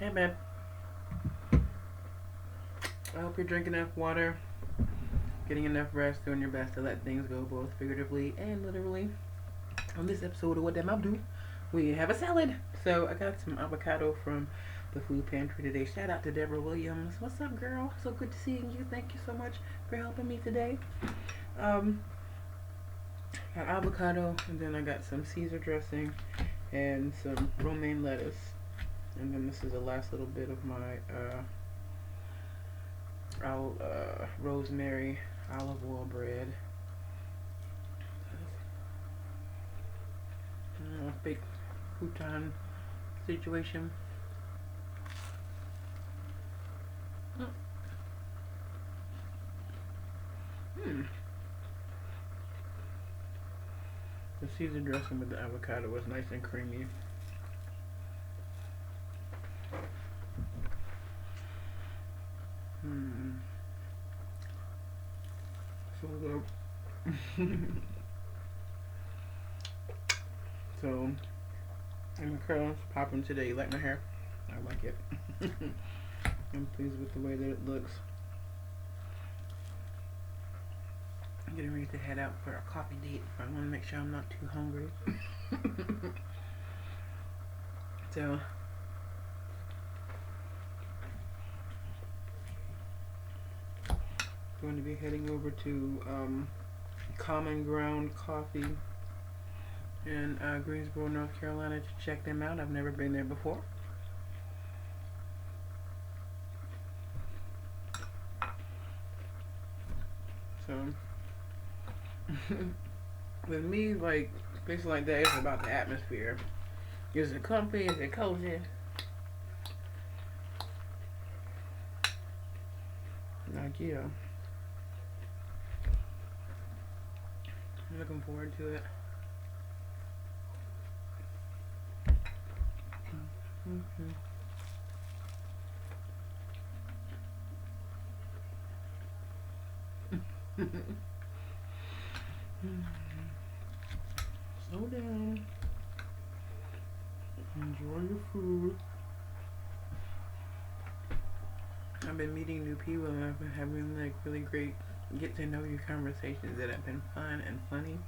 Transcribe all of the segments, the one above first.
Hey, babe. I hope you're drinking enough water, getting enough rest, doing your best to let things go, both figuratively and literally. On this episode of What That Mouth Do, we have a salad. So I got some avocado from the food pantry today. Shout out to Deborah Williams. What's up, girl? So good to seeing you. Thank you so much for helping me today. Um, got avocado, and then I got some Caesar dressing and some romaine lettuce. And then this is the last little bit of my rosemary olive oil bread. Big futon situation. The Caesar dressing with the avocado was nice and creamy. So so, and my curls popping today. You like my hair? I like it. I'm pleased with the way that it looks. I'm getting ready to head out for a coffee date. I want to make sure I'm not too hungry. So, I'm going to be heading over to Common Ground Coffee in Greensboro, North Carolina to check them out. I've never been there before. So, with me, like, places like that, it's about the atmosphere. Is it comfy? Is it cozy? Like, yeah. I'm looking forward to it. Slow down. Enjoy your food. I've been meeting new people and I've been having like really great get to know you conversations that have been fun and funny.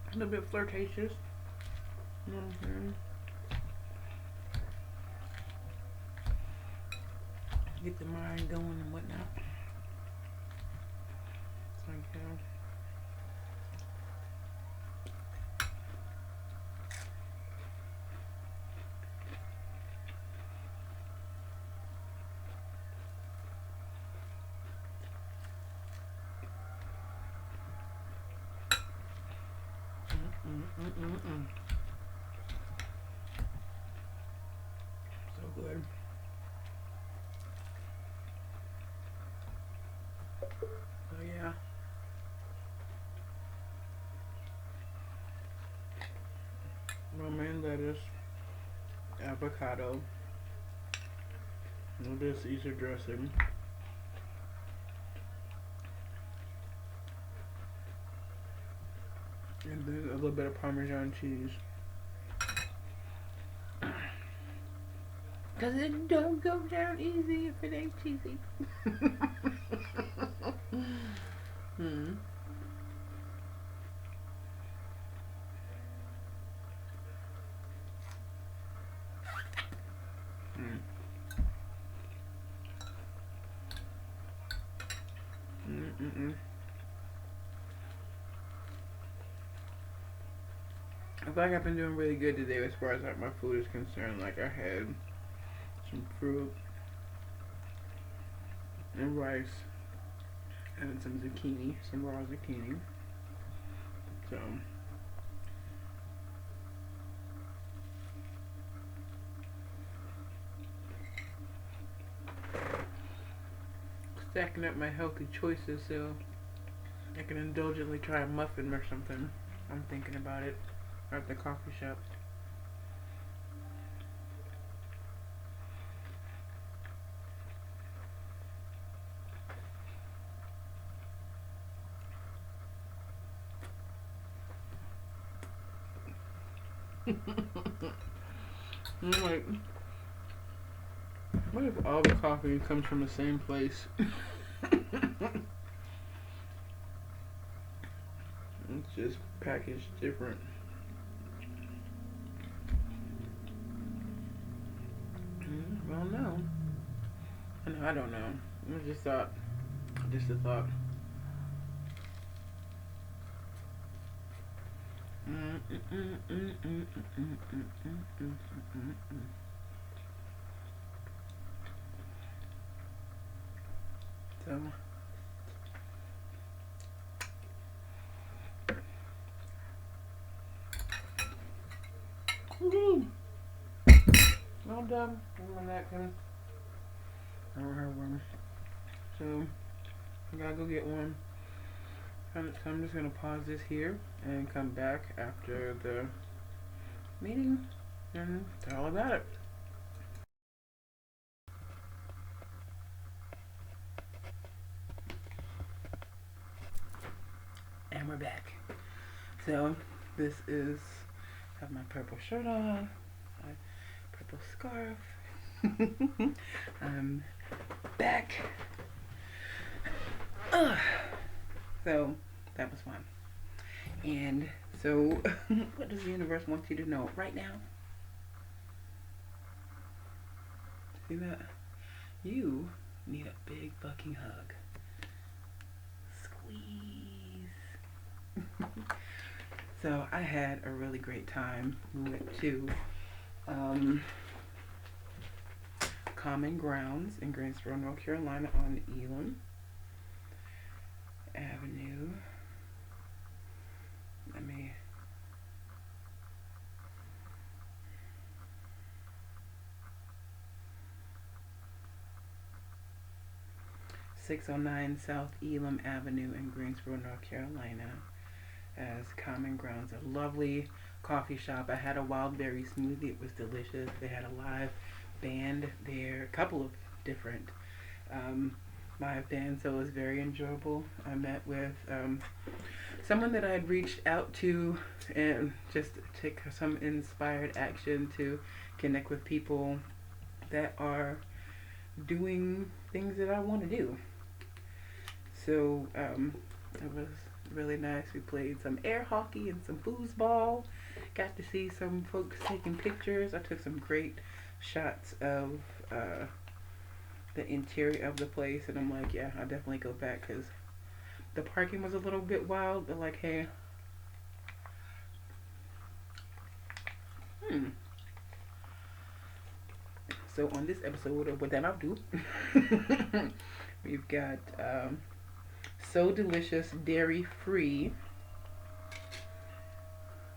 A little bit flirtatious. You know what I'm saying? Get the mind going and whatnot. So, yeah. So good. So yeah. Romaine lettuce, avocado, a little bit of Caesar dressing. And then a little bit of Parmesan cheese. Cause it don't go down easy if it ain't cheesy. I feel like I've been doing really good today as far as like my food is concerned. Like I had some fruit and rice and some zucchini, some raw zucchini. So stacking up my healthy choices so I can indulgently try a muffin or something. I'm thinking about it at the coffee shop. I'm like, what if all the coffee comes from the same place? It's just packaged different. Well, no. I don't know. It was just a thought. So, woohoo! Well done. My napkin. I don't have one. So, I gotta go get one. So I'm just gonna pause this here and come back after the meeting and tell all about it. And we're back. So this is, have my purple shirt on, my purple scarf. I'm back. So that was fun. And so what does the universe want you to know right now? See that? You need a big fucking hug. Squeeze. So I had a really great time. We went to Common Grounds in Greensboro, North Carolina on Elam Avenue. Let me 609 South Elam Avenue in Greensboro, North Carolina as Common Grounds. A lovely coffee shop. I had a wild berry smoothie. It was delicious. They had a live band there, a couple of different live bands, so it was very enjoyable. I met with someone that I had reached out to and just take some inspired action to connect with people that are doing things that I want to do. So it was really nice. We played some air hockey and some foosball. Got to see some folks taking pictures. I took some great shots of the interior of the place, and I'm like, yeah, I'll definitely go back because the parking was a little bit wild, but like, hey, So on this episode of What That I'll Do, we've got So Delicious Dairy Free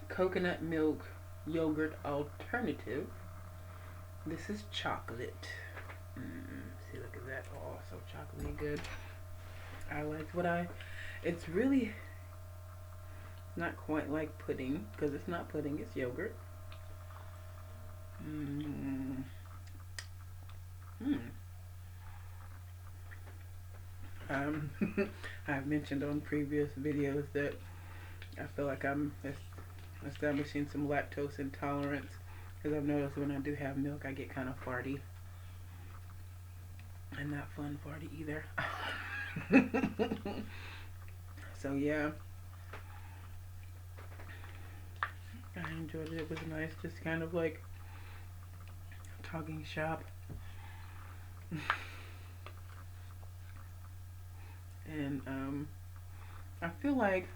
Coconut Milk Yogurt Alternative. This is chocolate. See, look at that. Oh, so chocolatey good. I liked it's really not quite like pudding because it's not pudding, it's yogurt. I've mentioned on previous videos that I feel like I'm establishing some lactose intolerance because I've noticed when I do have milk I get kind of farty. And not fun farty either. So yeah, I enjoyed it. It was nice, just kind of like talking shop. And I feel like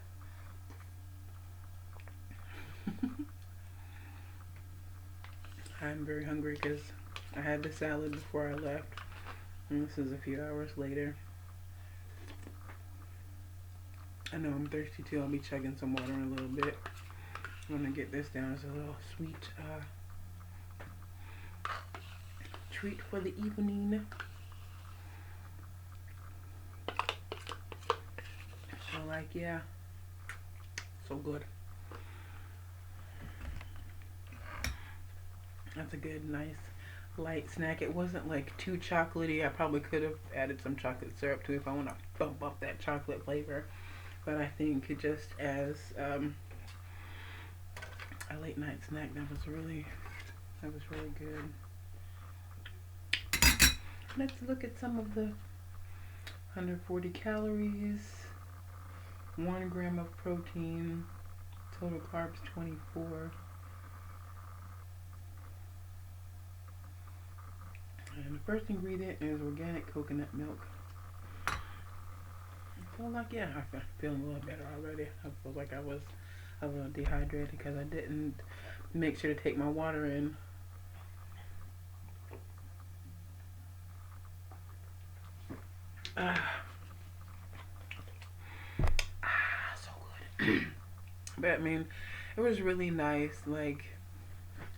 I'm very hungry because I had the salad before I left. And this is a few hours later. I know I'm thirsty too. I'll be chugging some water in a little bit. I'm gonna get this down as a little sweet treat for the evening. So like, yeah, so good. That's a good, nice, light snack. It wasn't like too chocolatey. I probably could have added some chocolate syrup to it if I want to bump up that chocolate flavor. But I think just as a late night snack that was really good. Let's look at some of the 140 calories, 1 gram of protein, total carbs 24. And the first ingredient is organic coconut milk. I feel like, yeah, I'm feeling a little better already. I feel like I was a little dehydrated because I didn't make sure to take my water in. So good. But I mean, it was really nice, like,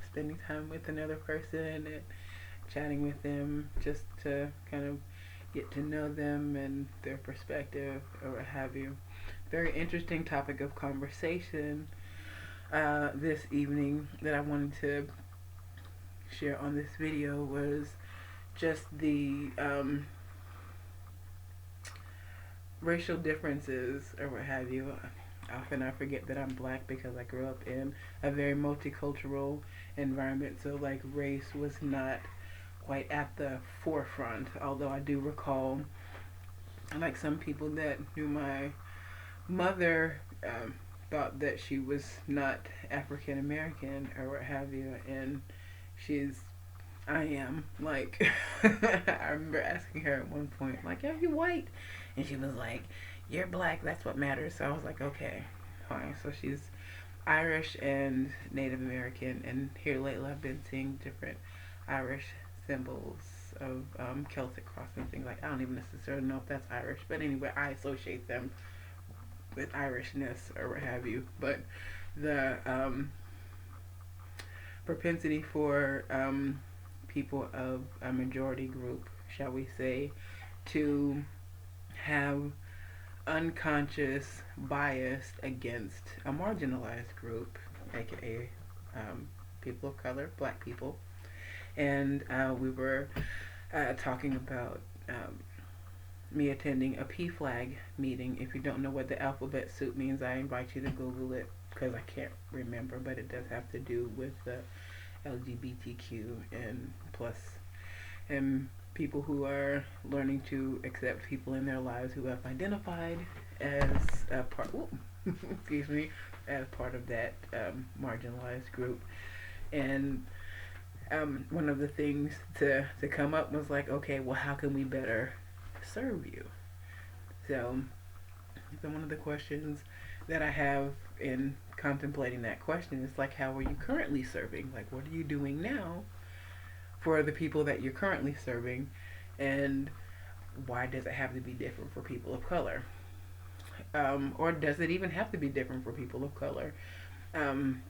spending time with another person and chatting with them just to kind of get to know them and their perspective or what have you. Very interesting topic of conversation this evening that I wanted to share on this video was just the racial differences or what have you. Often I forget that I'm black because I grew up in a very multicultural environment, so like race was not quite at the forefront, although I do recall like some people that knew my mother thought that she was not African American or what have you, and I am, like, I remember asking her at one point, like, are you white? And she was like, you're black, that's what matters. So I was like, okay, fine. So she's Irish and Native American, and here lately I've been seeing different Irish symbols of Celtic cross and things like. I don't even necessarily know if that's Irish, but anyway, I associate them with Irishness or what have you. But the propensity for people of a majority group, shall we say, to have unconscious bias against a marginalized group, aka people of color, black people. And we were talking about me attending a PFLAG meeting. If you don't know what the alphabet soup means, I invite you to Google it because I can't remember, but it does have to do with the LGBTQ and plus, and people who are learning to accept people in their lives who have identified as a part, excuse me, as part of that marginalized group. And one of the things to come up was like, okay, well, how can we better serve you? So one of the questions that I have in contemplating that question is like, how are you currently serving? Like, what are you doing now for the people that you're currently serving, and why does it have to be different for people of color? Or does it even have to be different for people of color?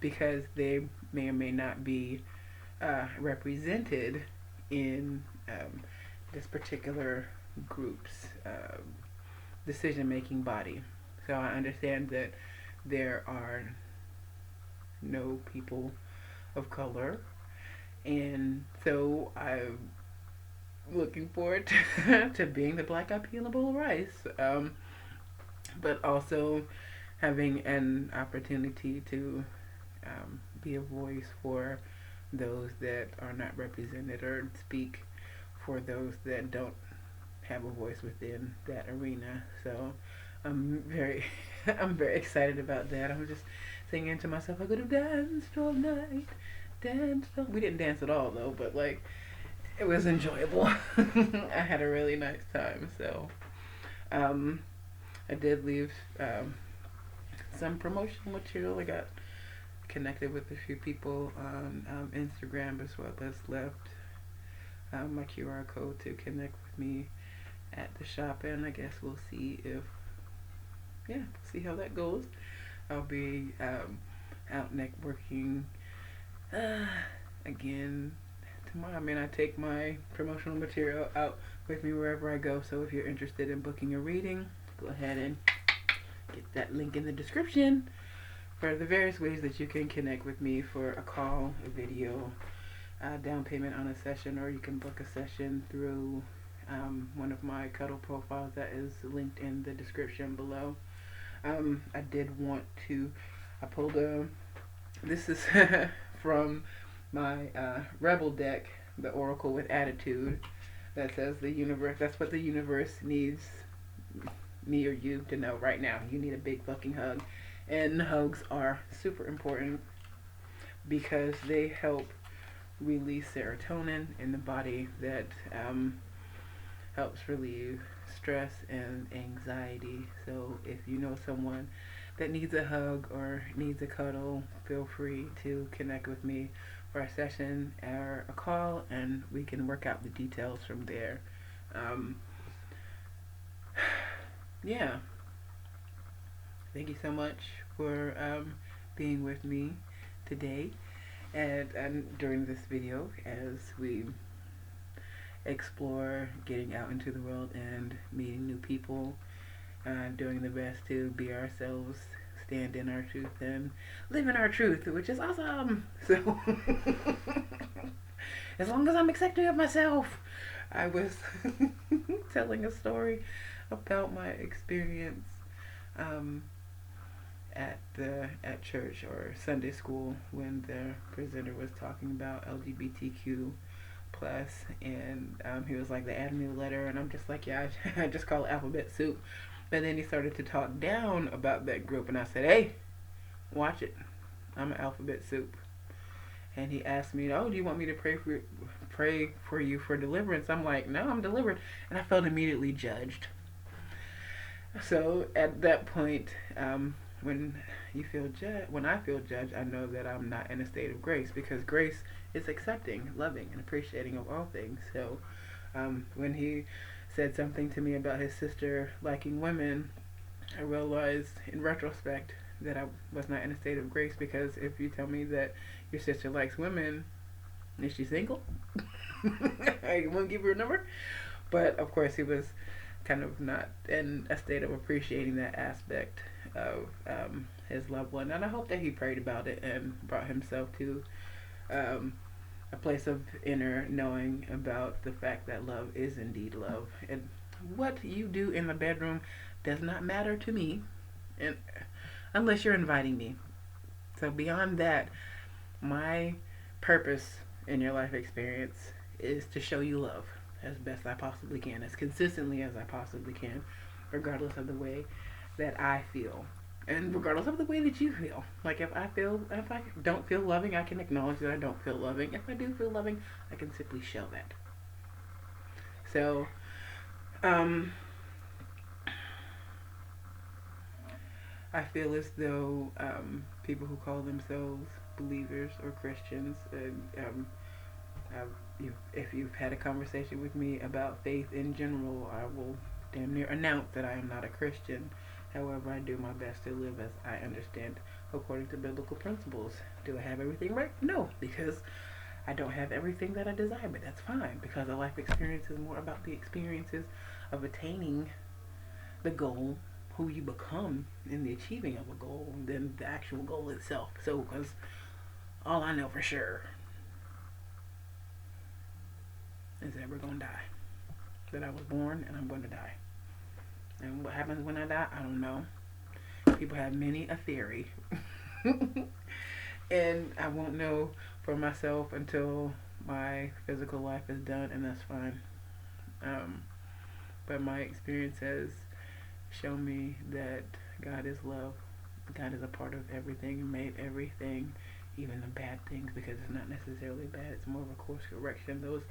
Because they may or may not be represented in this particular group's decision-making body. So I understand that there are no people of color, and so I'm looking forward to being the black eyed pea in a bowl of rice, but also having an opportunity to be a voice for those that are not represented, or speak for those that don't have a voice within that arena. So I'm very I'm very excited about that. I'm just singing to myself, I could have danced all night, danced all... We didn't dance at all though, but like, it was enjoyable. I had a really nice time. So I did leave some promotional material. I got connected with a few people on Instagram, as well as left my QR code to connect with me at the shop, and I guess we'll see if, see how that goes. I'll be out networking again tomorrow. I mean, I take my promotional material out with me wherever I go, so if you're interested in booking a reading, go ahead and get that link in the description for the various ways that you can connect with me for a call, a video, down payment on a session, or you can book a session through one of my cuddle profiles that is linked in the description below. I pulled a This is from my Rebel deck, the Oracle with Attitude, that says the universe, that's what the universe needs me or you to know right now. You need a big fucking hug. And hugs are super important because they help release serotonin in the body that helps relieve stress and anxiety. So if you know someone that needs a hug or needs a cuddle, feel free to connect with me for a session or a call, and we can work out the details from there. Um, yeah, thank you so much for being with me today and during this video as we explore getting out into the world and meeting new people, doing the best to be ourselves, stand in our truth, and live in our truth, which is awesome. So, as long as I'm accepting of myself, I was telling a story about my experience um, at church or Sunday school when the presenter was talking about LGBTQ plus, and he was like, the add me letter, and I'm just like, yeah, I just call it alphabet soup. But then he started to talk down about that group, and I said, hey, watch it, I'm an alphabet soup. And he asked me, oh, do you want me to pray for you for deliverance? I'm like, no, I'm delivered. And I felt immediately judged. So at that point, when when I feel judged, I know that I'm not in a state of grace, because grace is accepting, loving, and appreciating of all things. So when he said something to me about his sister liking women, I realized in retrospect that I was not in a state of grace, because if you tell me that your sister likes women, is she single? I won't give her a number. But of course, he was kind of not in a state of appreciating that aspect of his loved one. And I hope that he prayed about it and brought himself to a place of inner knowing about the fact that love is indeed love. And what you do in the bedroom does not matter to me, and unless you're inviting me. So beyond that, my purpose in your life experience is to show you love as best I possibly can, as consistently as I possibly can, regardless of the way that I feel. And regardless of the way that you feel. Like if I don't feel loving, I can acknowledge that I don't feel loving. If I do feel loving, I can simply show that. So, I feel as though people who call themselves believers or Christians, if you've had a conversation with me about faith in general, I will damn near announce that I am not a Christian. However, I do my best to live as I understand according to biblical principles. Do I have everything right? No, because I don't have everything that I desire, but that's fine, because a life experience is more about the experiences of attaining the goal, who you become in the achieving of a goal, than the actual goal itself. So, because all I know for sure is that we're going to die. That I was born and I'm going to die. And what happens when I die, I don't know. People have many a theory. And I won't know for myself until my physical life is done, and that's fine. But my experience has shown me that God is love. God is a part of everything and made everything, even the bad things, because it's not necessarily bad. It's more of a course correction. Those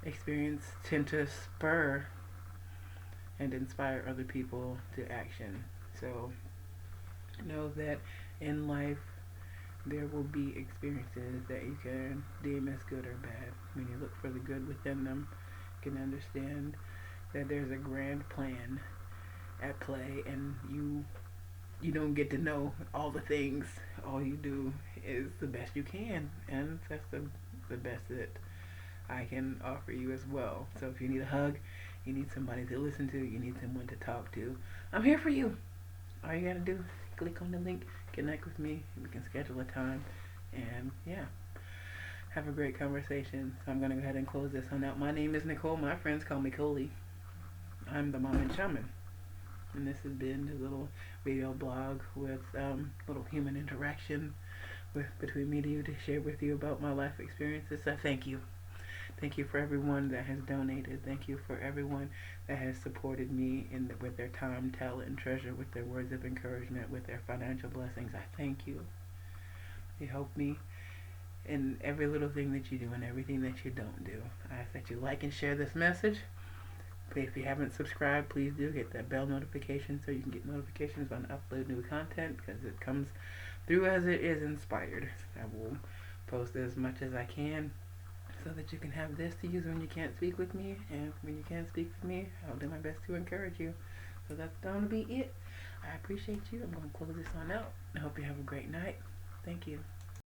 experiences tend to spur and inspire other people to action. So know that in life there will be experiences that you can deem as good or bad. When you look for the good within them, you can understand that there's a grand plan at play, and you don't get to know all the things. All you do is the best you can, and that's the best that I can offer you as well. So if you need a hug, you need somebody to listen to, you need someone to talk to, I'm here for you. All you gotta do is click on the link, connect with me, we can schedule a time, and yeah, have a great conversation. So I'm gonna go ahead and close this one out. My name is Nicole. My friends call me Coley. I'm the Mom and Shaman. And this has been a little video blog with little human interaction between me and you to share with you about my life experiences. So thank you. Thank you for everyone that has donated. Thank you for everyone that has supported me with their time, talent, and treasure, with their words of encouragement, with their financial blessings. I thank you. You help me in every little thing that you do and everything that you don't do. I ask that you like and share this message. If you haven't subscribed, please do hit that bell notification so you can get notifications when I upload new content, because it comes through as it is inspired. I will post as much as I can so that you can have this to use when you can't speak with me, and when you can't speak with me, I'll do my best to encourage you. So that's going to be it. I appreciate you. I'm going to close this on out. I hope you have a great night. Thank you.